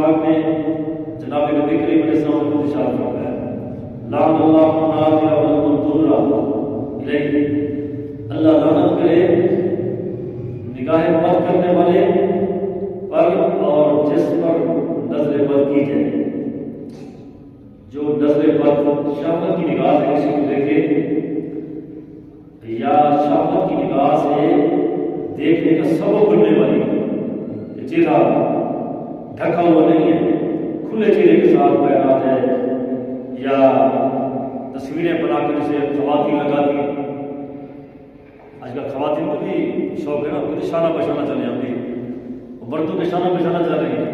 پاک نے جناب نبی کریم علیہ السلام کو ارشاد فرمایا لعن اللہ الناظر والمنظور الیہ، اللہ لعنت کرے نگاہ بد کرنے والے پر اور جس پر نظر بد کی جائے. جو نظر بد شہوت کی نگاہ سے کسی کو دیکھے یا شہوت کی نگاہ سے دیکھنے کا سبب بننے والی چہرہ ڈھکا ہوا نہیں ہے، کھلے چہرے کے ساتھ بیانات ہے یا تصویریں بنا کر اسے خواتین لگاتی. آج کل خواتین کو بھی شوق ہے نا، خود شانہ بشانہ چلے ہم بھی مردوں کے شانہ بشانہ چل رہی ہیں،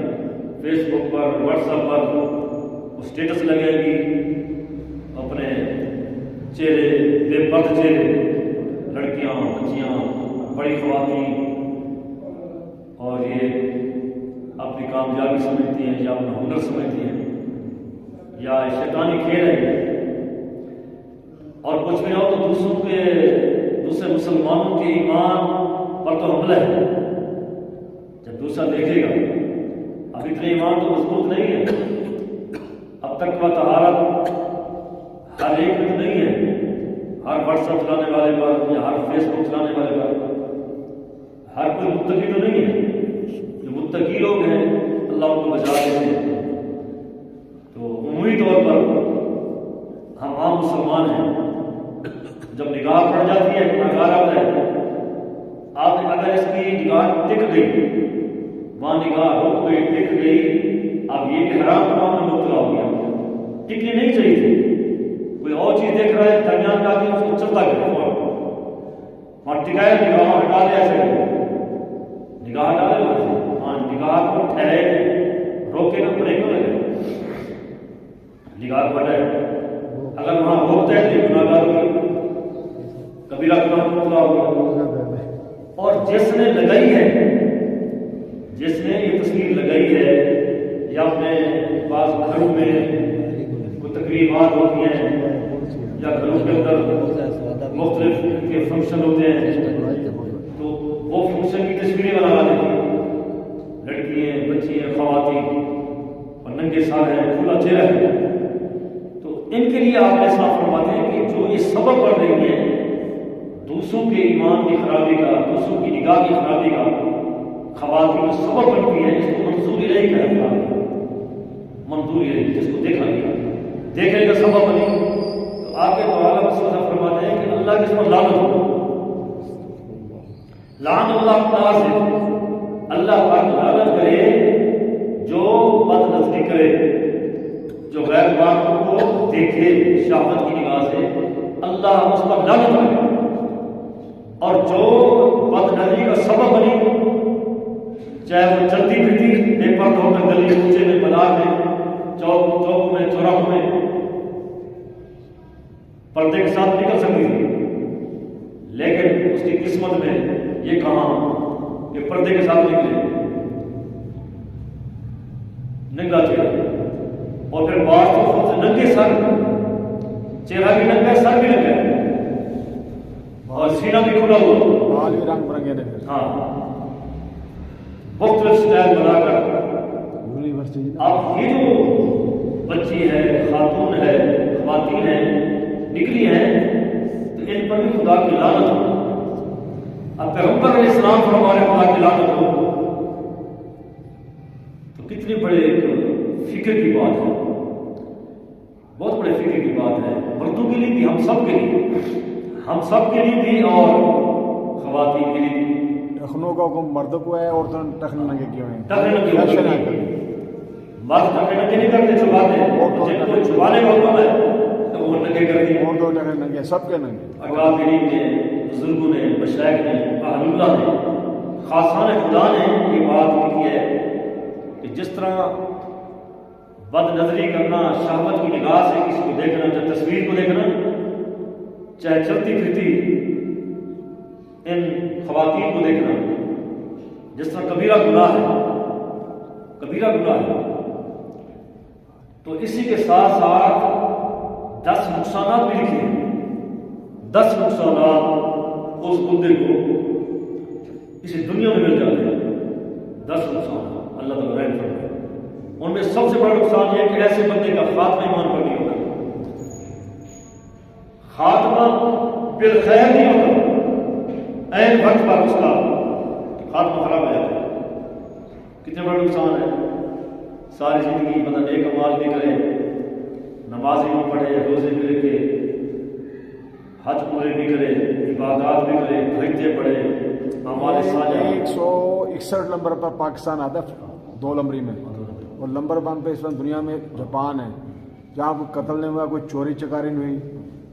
فیس بک پر واٹس ایپ پر وہ اسٹیٹس لگائے گی اپنے چہرے بے پرد چہرے، لڑکیاں بچیاں بڑی خواتین، اور یہ اپنی کامیابی سمجھتی ہیں یا اپنا ہنر سمجھتی ہیں یا شیطانی کھیل ہے. اور کچھ بھی ہو تو دوسرے مسلمانوں کے ایمان پر تو حملہ ہے. جب دوسرا دیکھے گا اب اتنے ایمان تو مضبوط نہیں ہے، اب تک کا طہارت ہر ایک میں نہیں ہے. ہر واٹس ایپ چلانے والے پر یا ہر فیس بک چلانے والے پر ہر کوئی متقی تو نہیں ہے. جو متقی لوگ ہیں اللہ ان کو بچا دیتے ہیں. تو عمومی طور پر ہم عام مسلمان ہیں، جب نگاہ پڑ جاتی ہے گناہگار آتا ہے، آپ اگر اس کی نگاہ ٹک گئی، وہاں نگاہ رک گئی ٹک گئی، اب یہ کہ حرام کام میں مبتلا ہو گیا. ٹکنی نہیں چاہیے تھی، کوئی اور چیز دیکھ رہا ہے درمیان کا کے اس کو چلتا گیا وہاں ٹکائے نگاہ ہٹا دے، ایسے نگاہ ہٹا دے وہاں سے. ہاں نگاہ کو ٹھہرے روکے نہ پڑے کیوں لگے نگاہ کو ہٹائے. اگر وہاں روکتا ہے تو گناہگار ہوگی، کبیرہ گناہ میں مبتلا ہوگا. اور جس نے لگائی ہے، جس نے یہ تصویر لگائی ہے یا اپنے بعض گھروں میں کوئی تقریبات ہوتی ہیں یا گھروں کے اندر مختلف کے فنکشن ہوتے ہیں تو وہ فنکشن کی تصویریں بنا دیتی ہیں، لڑکیاں بچیاں خواتین اور ننگے سر ہیں کھلا چہرہ ہے. تو ان کے لیے آپ ایسا فرماتے ہیں کہ جو یہ سبب بڑھ رہی ہے دوسروں کے ایمان کی خرابی کا، دوسروں کی نگاہ کی خرابی کا، خواتین کا سبب بنتی ہے، اس کو منظور الیہ کہا ہے. منظور الیہ جس کو دیکھا گیا، دیکھنے کا سبب بنی. تو آگے تو اعلیٰ مسلم فرماتے ہیں کہ اللہ کے اس پر لعنت ہو. لعن اللہ الناظر، اللہ پاک لعنت کرے جو بد نظری کرے، جو غیر پاکوں کو دیکھے شہوت کی نگاہ سے، اللہ اس پر لعنت کرے. اور جو بد نظری کا سبب بنی، چاہے وہ چلتی پھرتی بے پرد ہو کر گلی کوچے میں بازار میں چوک میں چوراہوں میں پردے کے ساتھ نکل سکتی تھی، لیکن اس کی قسمت میں یہ کہاں کہ پردے کے ساتھ نکلے ننگا چہرہ. اور پھر بعض تو خود سے ننگے سر، چہرہ بھی ننگا سر بھی ننگا اور سینہ بھی کھلا ہوا، بال بھی رنگ برنگے نے. ہاں مختلف سٹائل بنا کر. اب یہ جو بچی ہے، خاتون ہے، خواتین ہیں نکلی ہیں تو ان پر بھی خدا کی لعنت ہو. اب پیغمبر علیہ السلام پر ہمارے خدا کی لعنت ہو تو کتنی بڑے ایک فکر کی بات ہے، بہت بڑے فکر کی بات ہے. مردوں کے لیے بھی، ہم سب کے لیے، ہم سب کے لیے بھی اور خواتین کے لیے بھی. ٹخنوں کا حکم مردوں کو ہے، عورتوں نے ٹخنے ننگے کیے ہوئے ہیں. ٹخنے ننگے مرد ٹخنے ننگے نہیں کرتے، چھپاتے ہیں. جن کو چھپانے کا حکم ہے تو وہ ننگے کر دیں. عورتوں ٹخنے ننگے، سب کے ننگے. اکابرین نے، بزرگوں نے، مشائخ نے، اہل اللہ نے، خاصان خدا نے یہ بات لکھی ہے کہ جس طرح بد نظری کرنا، شہوت کی نگاہ سے کسی کو دیکھنا، جب تصویر کو دیکھنا، چاہے چلتی پھرتی ان خواتین کو دیکھنا، جس طرح کبیرہ گناہ ہے، کبیرہ گناہ ہے. تو اسی کے ساتھ ساتھ 10 نقصانات بھی لکھے ہیں. 10 نقصانات اس بندے کو اسی دنیا میں مل جاتے ہیں. 10 نقصانات اللہ تعالیٰ رحم فرمائے. ان میں سب سے بڑا نقصان یہ ہے کہ ایسے بندے کا خاتمہ ایمان پر نہیں ہوتا، خاتمہ بالخیر نہیں ہوتا، عین وقت پر اس کا خاتمہ خراب ہو جاتا ہے۔ کتنے بڑا نقصان ہے، ساری زندگی بندہ نیک اعمال بھی کرے، نمازیں بھی پڑھے، روزے بھی رکھے، حج پورے بھی کرے، عبادات بھی کرے، بھجتے پڑھے، اعمال صالحہ۔ 161 نمبر پر پاکستان آتا ہے 2 نمبری میں، اور نمبر 1 پہ اس وقت دنیا میں جاپان ہے، جہاں کوئی قتل نہیں ہوا، کوئی چوری چکاری نہیں ہوئی،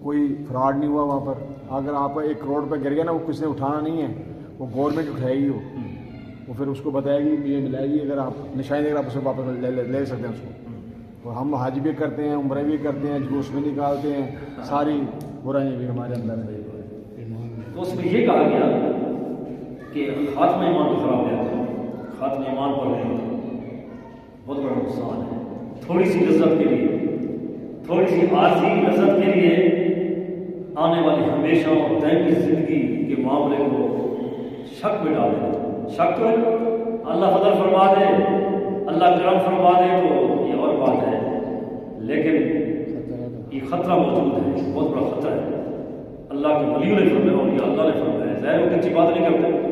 کوئی فراڈ نہیں ہوا وہاں پر۔ اگر آپ 1 کروڑ پہ گر گیا نا، وہ کسی نے اٹھانا نہیں ہے، وہ گورنمنٹ اٹھائے گی، وہ پھر اس کو بتائے گی یہ ملائے گی، اگر آپ نشانی دے کر آپ اسے واپس لے سکتے ہیں اس کو۔ اور ہم حج بھی کرتے ہیں، عمرے بھی کرتے ہیں، جلوس بھی نکالتے ہیں، ساری برائیاں بھی ہمارے اندر ہیں۔ تو اس میں یہ کہا گیا کہ خاتمہ ایمان کو خراب ہو جاتا ہے، خاتمہ ایمان پر نہیں ہوتا، بہت بڑا نقصان ہے۔ تھوڑی سی لذت کے لیے، تھوڑی سی عارضی لذت کے لیے آنے والی ہمیشہ اور دائمی زندگی کے معاملے کو شک میں ڈال دینا۔ شک اللہ فضل فرما دے، اللہ کرم فرما دے تو یہ اور بات ہے، لیکن یہ خطرہ موجود ہے، بہت بڑا خطرہ ہے۔ اللہ کے ولیوں نے فرمایا اور یہ اللہ نے فرمایا، ظاہر ہے وہ کچھ بات نہیں کرتے۔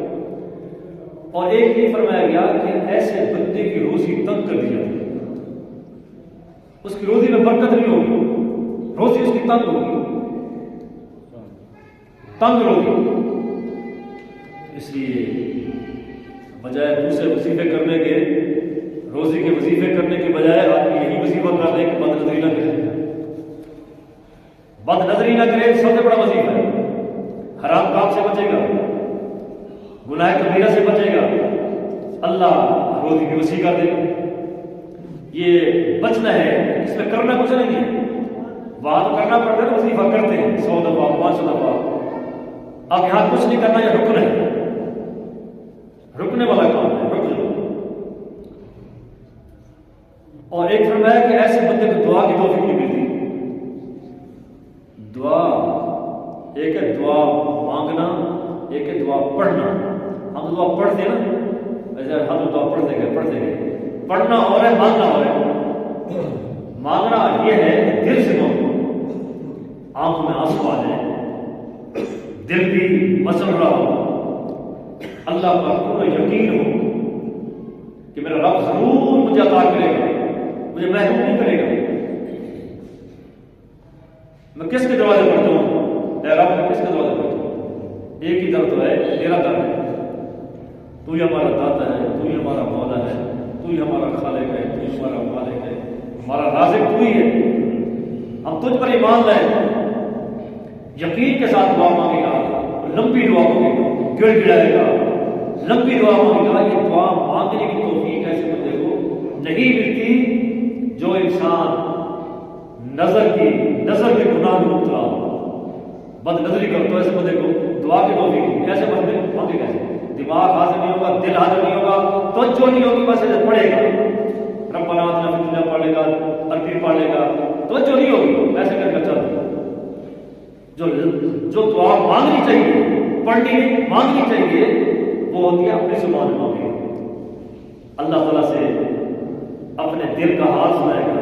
اور ایک یہ فرمایا گیا کہ ایسے بندے کی روزی تنگ کر دی جاتی ہے، اس کی روزی میں برکت نہیں ہوگی، روزی اس کی تنگ ہوگی، تنگ روزی۔ اس لیے بجائے دوسرے وظیفے کرنے کے، روزی کے وظیفے کرنے کے بجائے آدمی یہی وظیفہ کر لے کہ بد نظری نہ کرے، بد نظری نہ کرے، سب سے بڑا وظیفہ ہے۔ حرام کام سے بچے گا، گناہ کبیرہ سے بچے گا، اللہ روزی کی وسیع کر دے گا۔ یہ بچنا ہے، اس میں کرنا کچھ نہیں ہے، وعدہ کرنا پڑتا ہے، وظیفہ کرتے ہیں 100 دفعہ 500 دفعہ۔ اب یہاں کچھ نہیں کرنا، یہ رکن ہے، رکنے والا کام ہے، رک جاؤ۔ اور ایک فرمایا کہ ایسے بندے کو دعا کی توفیق نہیں ملتی۔ دعا ایک ہے دعا مانگنا، ایک ہے دعا پڑھنا۔ ہم تو دعا پڑھتے ہیں نا، ایسے ہم تو دعا پڑھتے گئے، پڑھنا اور ہے، مانگنا اور ہے۔ مانگنا یہ ہے کہ دل سے مانگو، آنکھوں میں آنسو آ جائے، دل بھی مسل رہا ہو، اللہ کا پورا یقین ہو کہ میرا رب ضرور مجھے عطا کرے گا، مجھے محروم نہیں کرے گا۔ میں کس کے دروازے پڑھتا ہوں؟ اے رب، میں کس کے دروازے پڑھتا ہوں؟ ایک ہی در تو ہے، تیرا در ہے۔ تو ہی ہمارا داتا ہے، تو ہی ہمارا مولا ہے، تو ہی ہمارا خالق ہے، تو ہی ہمارا مالک ہے، ہمارا رازق تو ہی ہے۔ ہم تجھ پر ایمان لائے، یقین کے ساتھ دعا مانگے گا، لمبی دعا مانگے گا، گڑ گڑائے گا، لمبی دعا مانگے گا۔ یہ دعا مانگنے کی توفیق ایسے بندے کو نہیں ملتی جو انسان نظر کے گناہ میں مبتلا ہو، بد نظری کرتا ہے، ایسے بندے کو دعا کی توفیق کیسے بندے مانگے کیسے؟ دماغ حاضر نہیں ہوگا، دل حاضر نہیں ہوگا، توجہ نہیں ہوگی، بس ایسے پڑھے گا، ربنا آتنا فی الدنیا پڑھ لے گا، عربی پڑھ لے گا، توجہ نہیں ہوگی، ایسے کر کے چل۔ جو دعا مانگنی چاہیے، پڑھنی نہیں مانگنی چاہیے، وہ ہوتی ہے اپنی زبان مانگے گا، اللہ تعالیٰ سے اپنے دل کا حال سنائے گا۔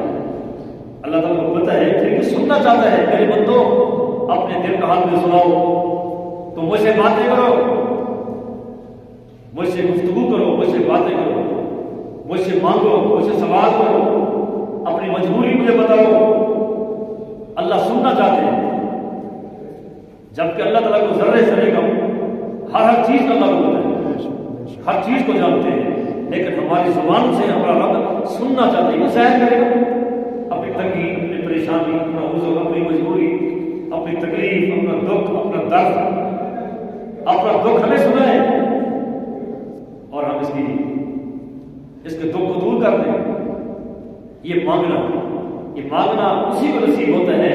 اللہ تعالیٰ کو پتہ ہے پھر بھی سننا چاہتا ہے، میرے بندو اپنے دل کا حال بھی سناؤ، تو مجھ سے باتیں کرو، مجھ سے گفتگو کرو، مجھ سے باتیں کرو، مجھ سے مانگو، مجھ سے سوال کرو، اپنی مجبوری مجھے بتاؤ۔ اللہ سننا چاہتے ہیں، جبکہ اللہ تعالیٰ کو ذرے ذرے کا ہر چیز کا اللہ کو پتہ ہے، ہر چیز کو جانتے ہیں، لیکن ہماری زبان سے ہمارا رب سننا چاہتے ہیں۔ یہ ظاہر کرے گا اپنی تنگی، اپنی پریشانی، اپنا عذر، اپنی مجبوری، اپنی تکلیف، اپنا دکھ، اپنا درد، اپنا دکھ ہمیں سنائے اور ہم اس کے دکھ کو دور کر دیں۔ یہ مانگنا اسی کو نصیب ہوتا ہے